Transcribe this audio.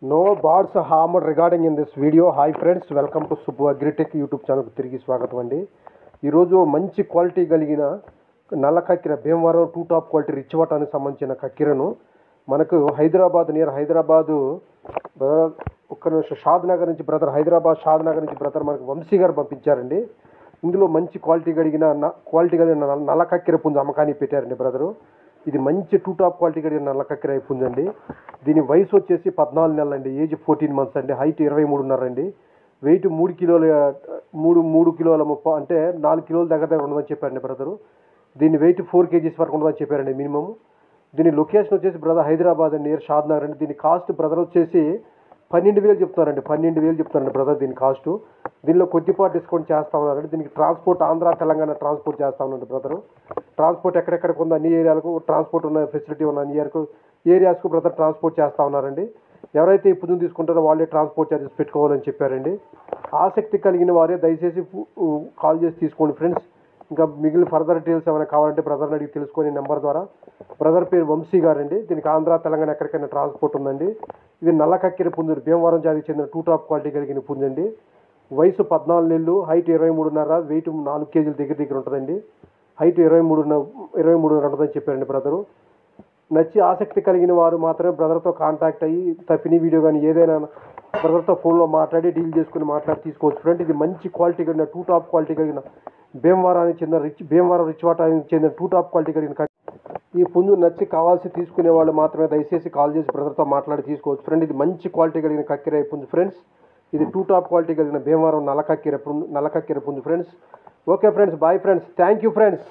No birds are harmed regarding in this video. Hi friends, welcome to Subbu Agritech YouTube ఛానల్కి తిరిగి స్వాగతం అండి. ఈరోజు మంచి క్వాలిటీ కలిగిన నల్ల కక్కిర Bhimavaram to top quality rich వాటానికి సంబంధించిన కక్కిరను మనకు నియర్ హైదరాబాదు ఒక్క నిమిషం షాద్ నగర్ నుంచి బ్రదర్ షాద్ నగర్ నుంచి బ్రదర్ మనకు వంశీ గారు పంపించారండి. ఇందులో మంచి క్వాలిటీ కలిగిన నల్ల కక్కిర పుంజు అమ్మకానికి పెట్టారండి బ్రదరు. ఇది మంచి టూ టాప్ క్వాలిటీ కలిగిన నల్ల కక్కిర పుంజండి. దీని వయసు వచ్చేసి 14 నెలలు అండి, ఏజ్ 14 months అండి, హైట్ 23.5 అండి, వెయిట్ 3 కిలోల 3 కిలోల 30 అంటే 4 కిలోల దగ్గర ఉండదని చెప్పారండి బ్రదరు. దీని వెయిట్ 4 kgs వరకు ఉండదని చెప్పారండి మినిమం. దీని లొకేషన్ వచ్చేసి బ్రదర్ హైదరాబాద్ అండి, నియర్ షాద్ నగర్ అండి. దీని కాస్ట్ బ్రదర్ వచ్చేసి 12,000 చెప్తున్నారండి, 12,000 చెప్తున్నారండి బ్రదర్ దీని కాస్ట్. దీనిలో కొద్దిపాటు డిస్కౌంట్ చేస్తా ఉన్నారండి. దీనికి ట్రాన్స్పోర్ట్ ఆంధ్ర తెలంగాణ ట్రాన్స్పోర్ట్ చేస్తా ఉన్నారండి బ్రదరు. ట్రాన్స్పోర్ట్ ఎక్కడెక్కడికి ఉన్న అన్ని ఏరియాలకు ట్రాన్స్పోర్ట్ ఉన్న ఫెసిలిటీ ఉన్న అన్ని ఏరియాస్కు బ్రదర్ ట్రాన్స్పోర్ట్ చేస్తూ ఉన్నారండి. ఎవరైతే ఈ పుంజును తీసుకుంటారో వాళ్ళే ట్రాన్స్పోర్ట్ ఛార్జెస్ పెట్టుకోవాలని చెప్పారండి. ఆసక్తి కలిగిన వారే దయచేసి కాల్ చేసి తీసుకోండి ఫ్రెండ్స్. ఇంకా మిగిలిన ఫర్దర్ డీటెయిల్స్ ఏమైనా కావాలంటే బ్రదర్ని అడిగి తెలుసుకొని నెంబర్ ద్వారా. బ్రదర్ పేరు వంశీ గారండి. దీనికి ఆంధ్ర తెలంగాణ ఎక్కడికైనా ట్రాన్స్పోర్ట్ ఉందండి. ఇది నల్ల కక్కిర పుంజు, భీమవరం జాతికి చెందిన టూ టాప్ క్వాలిటీ కలిగిన పుంజండి. వయసు 14 నెలలు, హైట్ 23.5, వెయిట్ 4 kgs దగ్గర ఉంటుందండి. హైట్ 23 ఉంటుందని చెప్పారండి బ్రదరు. నచ్చి ఆసక్తి కలిగిన వారు మాత్రమే బ్రదర్తో కాంటాక్ట్ అయ్యి తప్పిన వీడియో కానీ ఏదైనా బ్రదర్తో ఫోన్లో మాట్లాడి డీల్ చేసుకుని తీసుకోవచ్చు ఫ్రెండ్. ఇది మంచి క్వాలిటీ కలిగిన టూ టాప్ క్వాలిటీ కలిగిన భీమవరం రిచ్ వాటానికి చెందిన టూ టాప్ క్వాలిటీ కలిగిన ఈ పుంజు నచ్చి కావాల్సి తీసుకునే వాళ్ళు మాత్రమే దయచేసి కాల్ చేసి బ్రదర్తో మాట్లాడి తీసుకోవచ్చు ఫ్రెండ్. ఇది మంచి క్వాలిటీ కలిగిన కక్కిర పుంజు ఫ్రెండ్స్. ఇది టూ టాప్ క్వాలిటీ కలిగిన భీమవరం నల్ల కక్కిర పుంజు friends. Okay friends, boy friends, thank you friends.